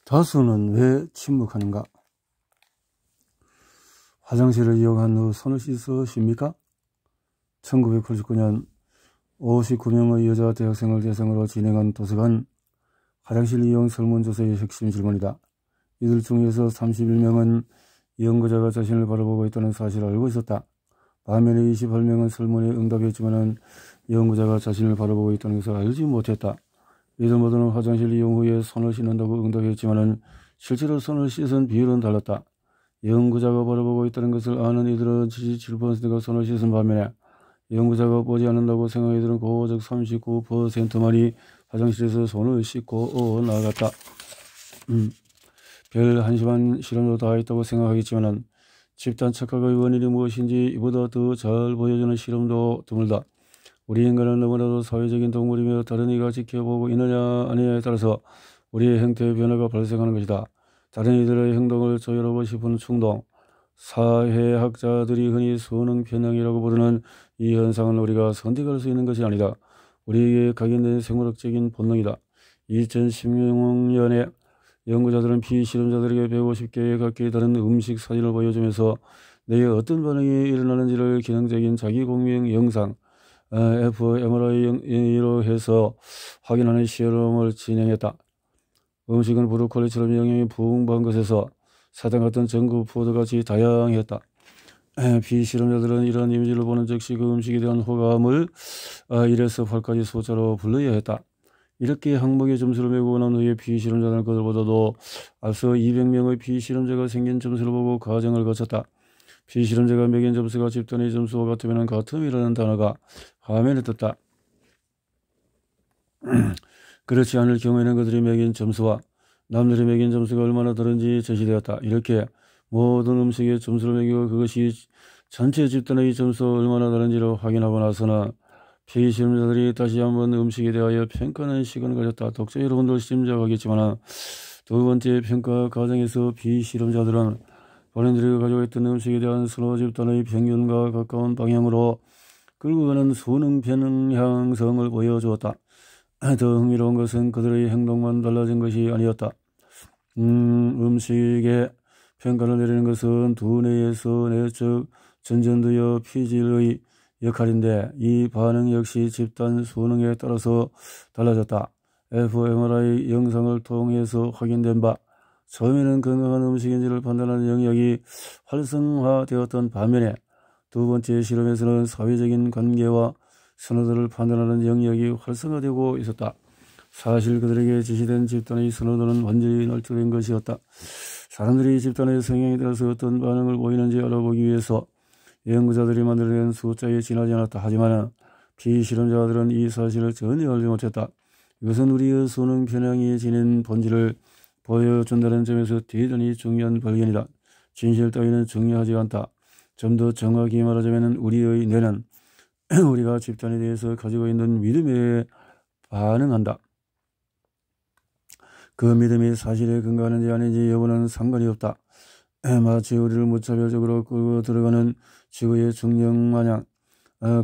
다수는 왜 침묵하는가? 화장실을 이용한 후 손을 씻으십니까? 1989년 59명의 여자 대학생을 대상으로 진행한 도서관 화장실 이용 설문조사의 핵심 질문이다. 이들 중에서 31명은 연구자가 자신을 바라보고 있다는 사실을 알고 있었다. 반면에 28명은 설문에 응답했지만 연구자가 자신을 바라보고 있다는 것을 알지 못했다. 이들 모두는 화장실 이용 후에 손을 씻는다고 응답했지만 실제로 손을 씻은 비율은 달랐다. 연구자가 바라보고 있다는 것을 아는 이들은 77%가 손을 씻은 반면에 연구자가 보지 않는다고 생각한 이들은 고작 39%만이 화장실에서 손을 씻고 나갔다. 별 한심한 실험도 다 있다고 생각하겠지만 집단 착각의 원인이 무엇인지 이보다 더 잘 보여주는 실험도 드물다. 우리 인간은 너무나도 사회적인 동물이며 다른 이가 지켜보고 있느냐 아니냐에 따라서 우리의 행태의 변화가 발생하는 것이다. 다른 이들의 행동을 조율하고 싶은 충동, 사회학자들이 흔히 수능 편향이라고 부르는 이 현상은 우리가 선택할 수 있는 것이 아니다. 우리에게 각인된 생물학적인 본능이다. 2016년에 연구자들은 피실험자들에게 150개의 각기 다른 음식 사진을 보여주면서 뇌에 어떤 반응이 일어나는지를 기능적인 자기공명 영상 fMRI로 해서 확인하는 실험을 진행했다. 음식은 브로콜리처럼 영양이 풍부한 것에서 사탕 같은 정크푸드같이 다양했다. 비실험자들은 이러한 이미지를 보는 즉시 그 음식에 대한 호감을 1에서 8까지 숫자로 불러야 했다. 이렇게 항목의 점수를 매고 난 후에 비실험자들은 그들보다도 앞서 200명의 비실험자가 생긴 점수를 보고 과정을 거쳤다. 비실험자가 매긴 점수가 집단의 점수와 같으면 같음이라는 단어가 화면에 떴다. 그렇지 않을 경우에는 그들이 매긴 점수와 남들이 매긴 점수가 얼마나 다른지 제시되었다. 이렇게 모든 음식에 점수를 매기고 그것이 전체 집단의 점수와 얼마나 다른지를 확인하고 나서는 피실험자들이 다시 한번 음식에 대하여 평가하는 시간을 가졌다. 독자 여러분들 짐작하겠지만 두 번째 평가 과정에서 비실험자들은 본인들이 가지고 있던 음식에 대한 선호 집단의 평균과 가까운 방향으로 끌고 가는 수능 편향성을 보여주었다. 더 흥미로운 것은 그들의 행동만 달라진 것이 아니었다. 음식에 평가를 내리는 것은 두뇌에서 내적 전전두엽 피질의 역할인데 이 반응 역시 집단 수능에 따라서 달라졌다. fMRI 영상을 통해서 확인된 바 처음에는 건강한 음식인지를 판단하는 영역이 활성화되었던 반면에 두 번째 실험에서는 사회적인 관계와 선호도를 판단하는 영역이 활성화되고 있었다. 사실 그들에게 지시된 집단의 선호도는 완전히 널찍된 것이었다. 사람들이 집단의 성향에 따라서 어떤 반응을 보이는지 알아보기 위해서 연구자들이 만들어낸 숫자에 지나지 않았다. 하지만 비실험자들은 이 사실을 전혀 알지 못했다. 이것은 우리의 수능 편향이 지닌 본질을 보여준다는 점에서 대단히 중요한 발견이다. 진실 따위는 중요하지 않다. 좀 더 정확히 말하자면 우리의 뇌는 우리가 집단에 대해서 가지고 있는 믿음에 반응한다. 그 믿음이 사실에 근거하는지 아닌지 여부는 상관이 없다. 마치 우리를 무차별적으로 끌고 들어가는 지구의 중력 마냥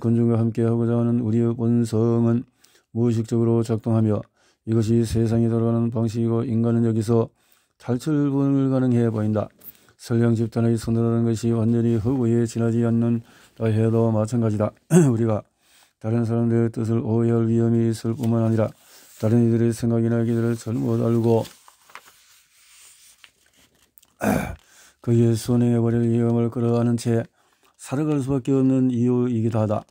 군중과 함께하고자 하는 우리의 본성은 무의식적으로 작동하며 이것이 세상이 돌아가는 방식이고 인간은 여기서 탈출 불가능해 보인다. 설령 집단의 선호라는 것이 완전히 허구에 지나지 않는다 해도 마찬가지다. 우리가 다른 사람들의 뜻을 오해할 위험이 있을 뿐만 아니라 다른 이들의 생각이나 기대를 잘못 알고 그에 순응해버릴 위험을 끌어안은 채 살아갈 수밖에 없는 이유이기도 하다.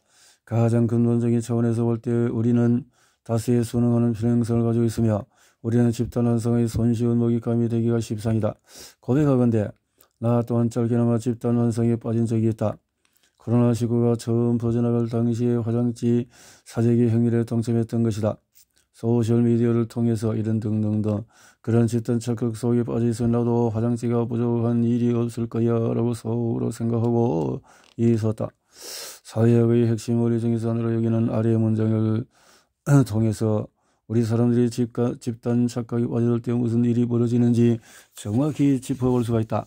가장 근본적인 차원에서 볼 때 우리는 다수에 순응하는 필요성을 가지고 있으며 우리는 집단 완성의 손쉬운 먹잇감이 되기가 십상이다. 고백하건대 나 또한 짧게나마 집단 완성에 빠진 적이 있다. 코로나19가 처음 퍼져나갈 당시에 화장지 사재기 행렬에 동참했던 것이다. 소셜미디어를 통해서 이런 등등등 그런 집단 착각 속에 빠져있어 나도 화장지가 부족한 일이 없을 거야 라고 속으로 생각하고 있었다. 사회학의 핵심 원리 중에서 하나로 여기는 아래의 문장을 통해서 우리 사람들이 집단 착각에 빠질 때 무슨 일이 벌어지는지 정확히 짚어볼 수가 있다.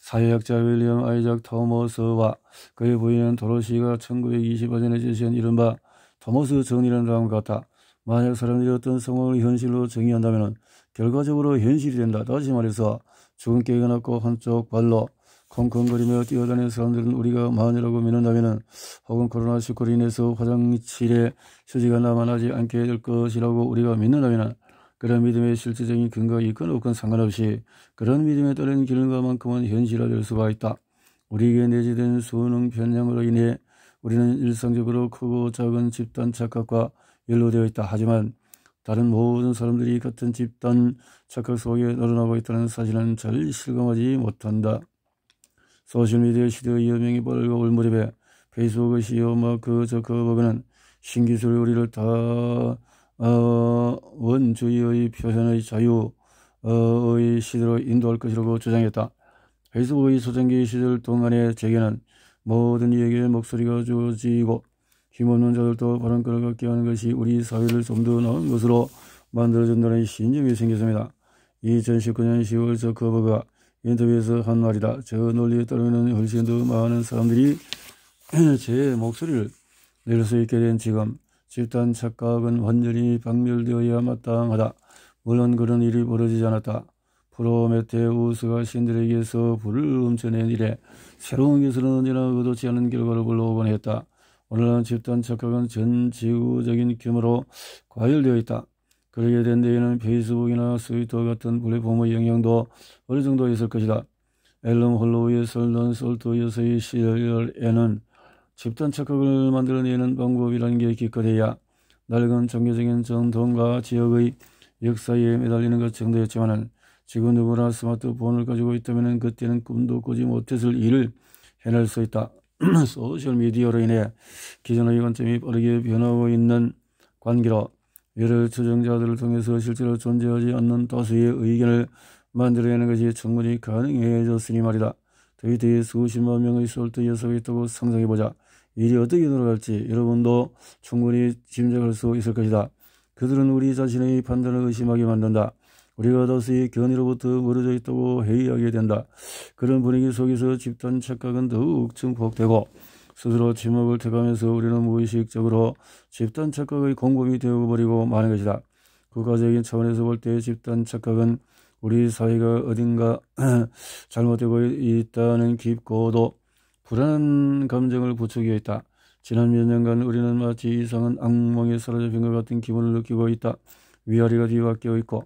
사회학자 윌리엄 아이작 토머스와 그의 부인 도로시가 1928년에 제시한 이른바 토머스 정리라는 다음과 같다. 만약 사람들이 어떤 상황을 현실로 정의한다면 결과적으로 현실이 된다. 다시 말해서 죽은 깨가 났고 한쪽 발로 컹컹거리며 뛰어다니는 사람들은 우리가 마흔이라고 믿는다면 혹은 코로나19로 인해서 화장실에 휴지가 남아나지 않게 될 것이라고 우리가 믿는다면 그런 믿음의 실질적인 근거가 있건 없건 상관없이 그런 믿음에 따른 결과만큼은 현실화될 수가 있다. 우리에게 내재된 수능 편향으로 인해 우리는 일상적으로 크고 작은 집단 착각과 연루되어 있다. 하지만 다른 모든 사람들이 같은 집단 착각 속에 늘어나고 있다는 사실은 잘 실감하지 못한다. 소셜미디어 시대의 여명이 벌거울 무렵에 페이스북의 CEO 마크 저커버그는 신기술이 우리를 원주의의 표현의 자유의 시대로 인도할 것이라고 주장했다. 페이스북의 소장기 시절 동안의 재계는 모든 이에게 목소리가 주어지고 힘없는 자들도 발언권을 갖게 하는 것이 우리 사회를 좀 더 나은 것으로 만들어준다는 신념이 생겼습니다. 2019년 10월 저커버그가 인터뷰에서 한 말이다. 저 논리에 따르면 훨씬 더 많은 사람들이 제 목소리를 낼 수 있게 된 지금 집단 착각은 완전히 박멸되어야 마땅하다. 물론 그런 일이 벌어지지 않았다. 프로메테우스가 신들에게서 불을 훔쳐낸 이래 새로운 기술은 언제나 의도치 않은 결과를 불러오곤 했다. 오늘날 집단 착각은 전 지구적인 규모로 과열되어 있다. 그러게 된 데에는 페이스북이나 트위터 같은 플랫폼의 영향도 어느 정도 있을 것이다. 앨런 홀로우의 설던 솔트 여서의 시절에는 집단 착각을 만들어내는 방법이라는 게 기껏해야 낡은 종교적인 전통과 지역의 역사에 매달리는 것 정도였지만 지금 누구나 스마트폰을 가지고 있다면 그때는 꿈도 꾸지 못했을 일을 해낼 수 있다. 소셜미디어로 인해 기존의 관점이 빠르게 변하고 있는 관계로 여러 추정자들을 통해서 실제로 존재하지 않는 다수의 의견을 만들어내는 것이 충분히 가능해졌으니 말이다. 트위터에 수십만 명의 솔트 여성이 있다고 상상해보자. 일이 어떻게 돌아갈지 여러분도 충분히 짐작할 수 있을 것이다. 그들은 우리 자신의 판단을 의심하게 만든다. 우리가 다수의 견해로부터 멀어져 있다고 회의하게 된다. 그런 분위기 속에서 집단 착각은 더욱 증폭되고 스스로 침묵을 택하면서 우리는 무의식적으로 집단 착각의 공범이 되어버리고 마는 것이다. 국가적인 차원에서 볼 때 집단 착각은 우리 사회가 어딘가 잘못되고 있다는 깊고도 불안한 감정을 부추기고 있다. 지난 몇 년간 우리는 마치 이상한 악몽에 사로잡힌 것 같은 기분을 느끼고 있다. 위아래가 뒤바뀌어 있고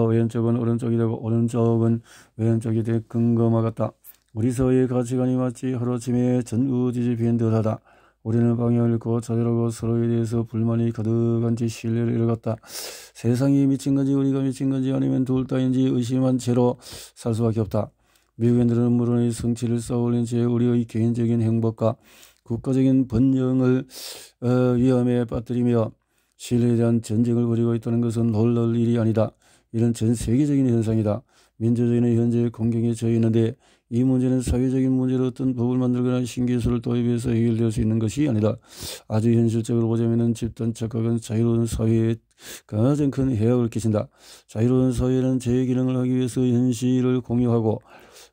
왼쪽은 오른쪽이 되고 오른쪽은 왼쪽이 될 근거마 같다. 우리 사회의 가치관이 마치 하루아침에 전우지집인 듯하다. 우리는 방향을 잃고 좌절하고 서로에 대해서 불만이 가득한 채 신뢰를 잃어갔다. 세상이 미친 건지 우리가 미친 건지 아니면 둘 다인지 의심한 채로 살 수밖에 없다. 미국인들은 물론의 성취를 쌓아올린 채 우리의 개인적인 행복과 국가적인 번영을 위험에 빠뜨리며 신뢰에 대한 전쟁을 벌이고 있다는 것은 놀랄 일이 아니다. 이런 전 세계적인 현상이다. 민주주의는 현재 공경에 처해 있는데 이 문제는 사회적인 문제로 어떤 법을 만들거나 신기술을 도입해서 해결될 수 있는 것이 아니다. 아주 현실적으로 보자면 집단 착각은 자유로운 사회에 가장 큰 해악을 끼친다. 자유로운 사회는 제 기능을 하기 위해서 현실을 공유하고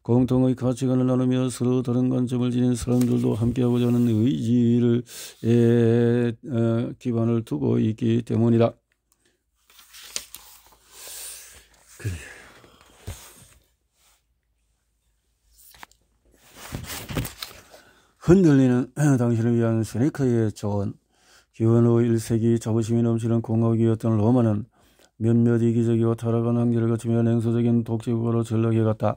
공통의 가치관을 나누며 서로 다른 관점을 지닌 사람들도 함께하고자 하는 의지를 기반을 두고 있기 때문이다. 그래. 흔들리는 당신을 위한 세네카의 조언. 기원 후 1세기 자부심이 넘치는 공화국이었던 로마는 몇몇 이기적이고 타락한 황제를 거치며 냉소적인 독재국가로 전락해갔다.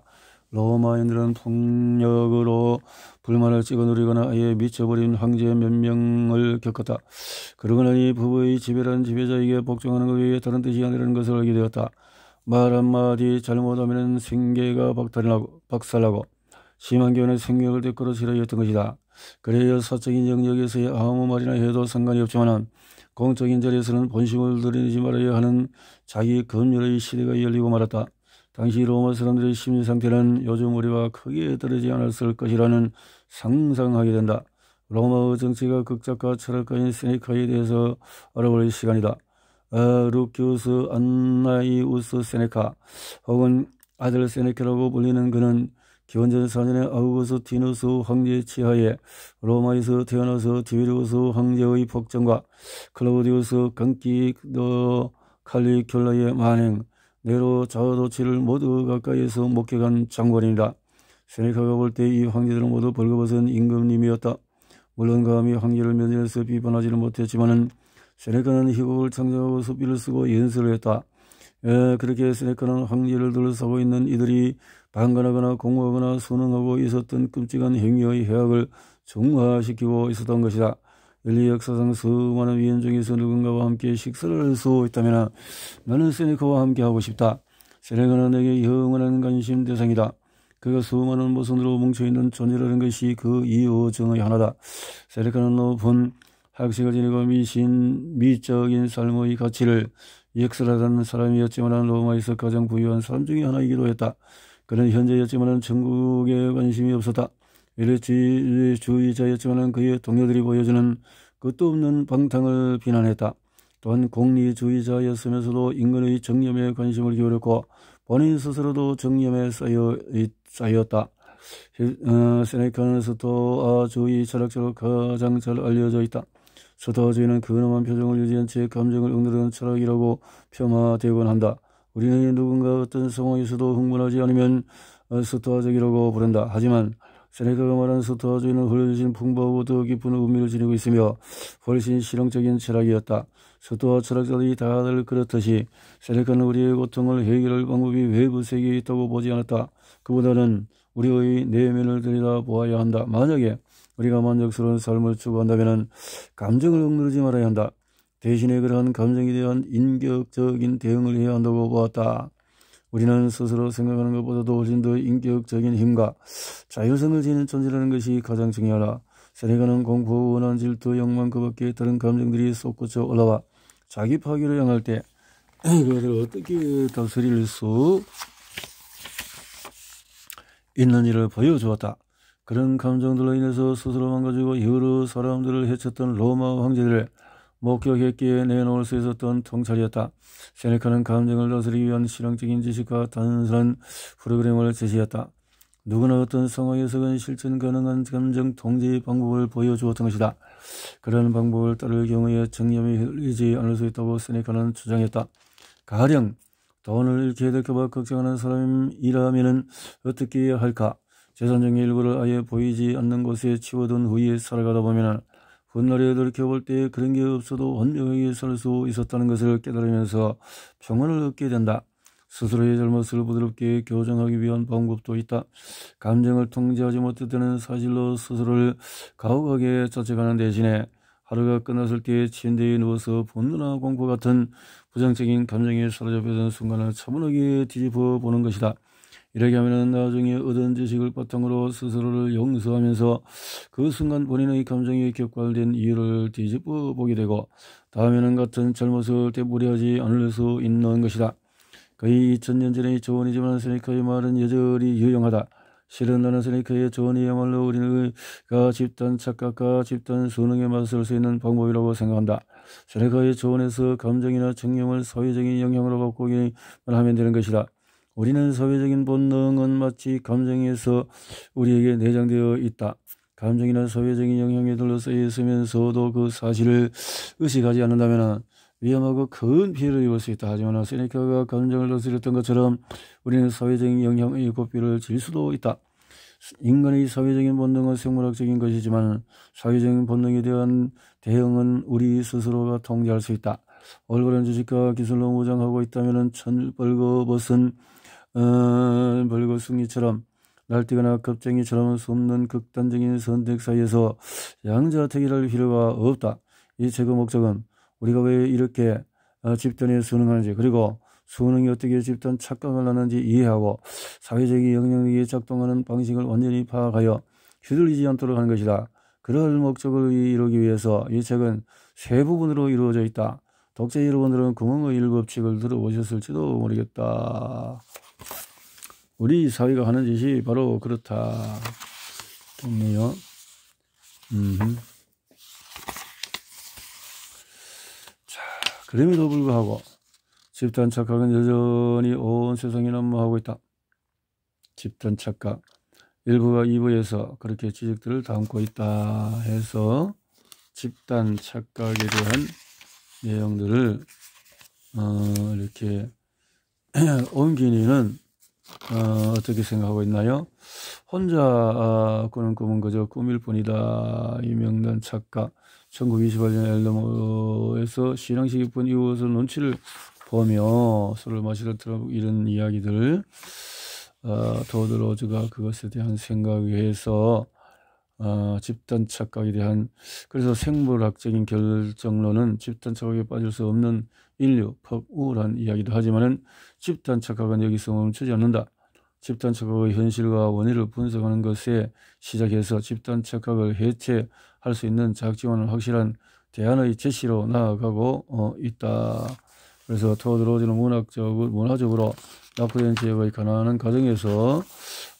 로마인들은 폭력으로 불만을 찍어 누리거나 아예 미쳐버린 황제 몇 명을 겪었다. 그러고 나니 부부의 지배란 지배자에게 복종하는 것 외에 다른 뜻이 아니라는 것을 알게 되었다. 말 한마디 잘못하면 생계가 박살나고 심한 경우는 생명을 되걸어지려 했던 것이다. 그래야 사적인 영역에서의 아무 말이나 해도 상관이 없지만 공적인 자리에서는 본심을 드러내지 말아야 하는 자기 검열의 시대가 열리고 말았다. 당시 로마 사람들의 심리 상태는 요즘 우리와 크게 다르지 않았을 것이라는 상상하게 된다. 로마의 정치가 극작가 철학가인 세네카에 대해서 알아볼 시간이다. 루키우스 안나이우스 세네카 혹은 아들 세네카라고 불리는 그는 기원전 4년에 아우구스티누스 황제의 치하에 로마에서 태어나서 티베리우스 황제의 복정과 클라우디우스 강기 칼리큘라의 만행, 네로 자아도취를 모두 가까이에서 목격한 장관입니다. 세네카가 볼 때 이 황제들은 모두 벌거벗은 임금님이었다. 물론 감히 황제를 면전에서 비판하지는 못했지만은 세네카는 희곡을 창작하고 수비를 쓰고 연설을 했다. 그렇게 세네카는 황제를 둘러싸고 있는 이들이 방관하거나 공부하거나 순응하고 있었던 끔찍한 행위의 해악을 정화시키고 있었던 것이다. 인류 역사상 수많은 위원 중에서 누군가와 함께 식사를 할 수 있다면 나는 세네카와 함께 하고 싶다. 세네카는 내게 영원한 관심 대상이다. 그가 수많은 모순으로 뭉쳐있는 존재라는 것이 그 이유 중의 하나다. 세네카는 높은 학식을 지니고 미적인 삶의 가치를 역설하던 사람이었지만 로마에서 가장 부유한 사람 중에 하나이기도 했다. 그는 현재였지만 전국에 관심이 없었다. 인류주의자였지만 그의 동료들이 보여주는 끝도 없는 방탕을 비난했다. 또한 공리주의자였으면서도 인간의 정념에 관심을 기울였고 본인 스스로도 정념에 쌓였다. 세네카는 스토아주의 철학자로 가장 잘 알려져 있다. 스토아주의는 근엄한 표정을 유지한 채 감정을 억누르는 철학이라고 폄하되곤 한다. 우리는 누군가 어떤 상황에서도 흥분하지 않으면 스토아적이라고 부른다. 하지만 세네카가 말한 스토아주의는 훨씬 풍부하고 더 깊은 의미를 지니고 있으며 훨씬 실용적인 철학이었다. 스토아 철학자들이 다들 그렇듯이 세네카는 우리의 고통을 해결할 방법이 외부 세계에 있다고 보지 않았다. 그보다는 우리의 내면을 들여다보아야 한다. 만약에 우리가 만족스러운 삶을 추구한다면 감정을 억누르지 말아야 한다. 대신에 그러한 감정에 대한 인격적인 대응을 해야 한다고 보았다. 우리는 스스로 생각하는 것보다도 훨씬 더 인격적인 힘과 자율성을 지닌 존재라는 것이 가장 중요하다. 세네카는 공포, 원한, 질투, 욕망 그 밖에 다른 감정들이 솟구쳐 올라와 자기 파괴를 향할 때 그것을 어떻게 다스릴 수 있는지를 보여주었다. 그런 감정들로 인해서 스스로 망가지고 여러 사람들을 해쳤던 로마 황제들을 목격했기에 내놓을 수 있었던 통찰이었다. 세네카는 감정을 다스리기 위한 실용적인 지식과 단순한 프로그램을 제시했다. 누구나 어떤 상황에서는 실천 가능한 감정 통제 방법을 보여주었던 것이다. 그런 방법을 따를 경우에 정념이 흘리지 않을 수 있다고 세네카는 주장했다. 가령 돈을 잃게 될까봐 걱정하는 사람이라면 어떻게 해야 할까? 재산 중의 일부를 아예 보이지 않는 곳에 치워둔 후에 살아가다 보면 훗날에 돌이켜볼 때 그런 게 없어도 완벽하게 살 수 있었다는 것을 깨달으면서 평안을 얻게 된다. 스스로의 잘못을 부드럽게 교정하기 위한 방법도 있다. 감정을 통제하지 못했다는 사실로 스스로를 가혹하게 자책하는 대신에 하루가 끝났을 때 침대에 누워서 분노나 공포 같은 부정적인 감정에 사로잡혀든 순간을 차분하게 뒤집어 보는 것이다. 이렇게 하면 나중에 얻은 지식을 바탕으로 스스로를 용서하면서 그 순간 본인의 감정에 격발된 이유를 뒤집어 보게 되고 다음에는 같은 잘못을 되풀이하지 않을 수 있는 것이다. 거의 2000년 전의 조언이지만 세네카의 말은 여전히 유용하다. 실은 나는 세네카의 조언이야말로 우리가 집단 착각과 집단 수능에 맞설 수 있는 방법이라고 생각한다. 세네카의 조언에서 감정이나 정념을 사회적인 영향으로 바꾸기만 하면 되는 것이다. 우리는 사회적인 본능은 마치 감정에서 우리에게 내장되어 있다. 감정이나 사회적인 영향에 둘러싸여 있으면서도 그 사실을 의식하지 않는다면 위험하고 큰 피해를 입을 수 있다. 하지만 세네카가 감정을 다스렸던 것처럼 우리는 사회적인 영향의 고삐를 질 수도 있다. 인간의 사회적인 본능은 생물학적인 것이지만 사회적인 본능에 대한 대응은 우리 스스로가 통제할 수 있다. 올바른 지식과 기술로 무장하고 있다면 벌거벗은 벌거숭이처럼 날뛰거나 겁쟁이처럼 숨는 극단적인 선택 사이에서 양자택일할 필요가 없다. 이 최고 목적은 우리가 왜 이렇게 집단에 순응하는지 그리고 순응이 어떻게 집단 착각을 하는지 이해하고 사회적인 영향력이 작동하는 방식을 완전히 파악하여 휘둘리지 않도록 하는 것이다. 그럴 목적을 이루기 위해서 이 책은 세 부분으로 이루어져 있다. 독자 여러분들은 구멍의 일법칙을 들어보셨을지도 모르겠다. 우리 사회가 하는 짓이 바로 그렇다. 좋네요. 자, 그럼에도 불구하고 집단 착각은 여전히 온 세상에 난무하고 있다. 집단 착각. 1부와 2부에서 그렇게 지적들을 담고 있다 해서 집단 착각에 대한 내용들을 이렇게 옹균이는 어떻게 생각하고 있나요? 혼자 꾸는 꿈은 그저 꿈일 뿐이다. 이명란 작가 1928년 앨범에서 신앙식 입은 이후에서 눈치를 보며 술을 마시더라도 이런 이야기들, 토드 로즈가 그것에 대한 생각에 해서 집단 착각에 대한, 그래서 생물학적인 결정론은 집단 착각에 빠질 수 없는 인류, 우울한 이야기도 하지만은 집단 착각은 여기서 멈추지 않는다. 집단 착각의 현실과 원인을 분석하는 것에 시작해서 집단 착각을 해체할 수 있는 작지만은 확실한 대안의 제시로 나아가고 있다. 그래서 토드 로즈는 문화적으로 낙후된 지역의 가난한 가정에서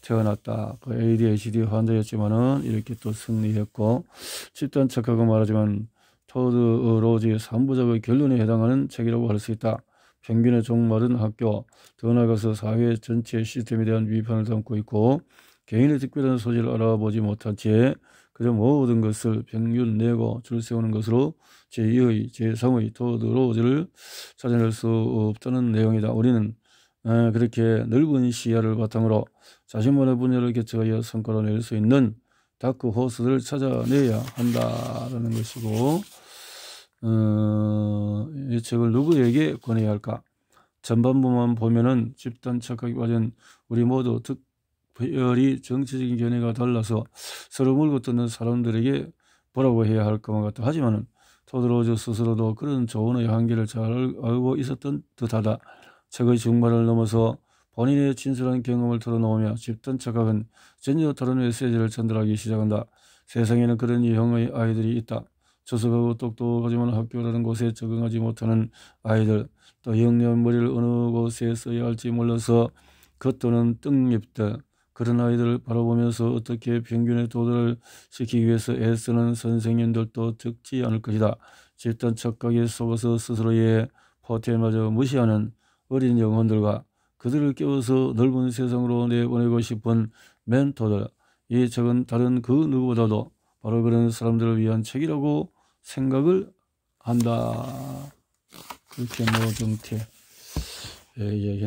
태어났다. 그 ADHD 환자였지만은 이렇게 또 승리했고, 집단 착각은 말하지만 토드 로즈의 3부작의 결론에 해당하는 책이라고 할 수 있다. 평균의 종말은 학교, 더 나아가서 사회 전체 시스템에 대한 비판을 담고 있고, 개인의 특별한 소질을 알아보지 못한 채 그저 모든 것을 평균 내고 줄 세우는 것으로 제2의, 제3의 토드 로즈를 찾아낼 수 없다는 내용이다. 우리는 그렇게 넓은 시야를 바탕으로 자신만의 분야를 개척하여 성과를 낼 수 있는 다크 호스들을 찾아내야 한다라는 것이고, 이 책을 누구에게 권해야 할까? 전반부만 보면은 집단 착각에 빠진 우리 모두, 특별히 정치적인 견해가 달라서 서로 물고 뜯는 사람들에게 뭐라고 해야 할 것만 같다. 하지만은 토드 로즈 스스로도 그런 조언의 한계를 잘 알고 있었던 듯하다. 책의 중반을 넘어서 본인의 진솔한 경험을 털어놓으며 집단 착각은 전혀 다른 메시지를 전달하기 시작한다. 세상에는 그런 유형의 아이들이 있다. 조석하고 똑똑하지만 학교라는 곳에 적응하지 못하는 아이들, 또 영리한 머리를 어느 곳에 써야 할지 몰라서 겉도는 뜬입들, 그런 아이들을 바라보면서 어떻게 평균에 도달을 시키기 위해서 애쓰는 선생님들도 적지 않을 것이다. 집단 착각에 속아서 스스로의 포텐마저 무시하는 어린 영혼들과 그들을 깨워서 넓은 세상으로 내보내고 싶은 멘토들, 이 책은 다른 그 누구보다도 바로 그런 사람들을 위한 책이라고 생각을 한다. 그렇게 노정태 얘기했는데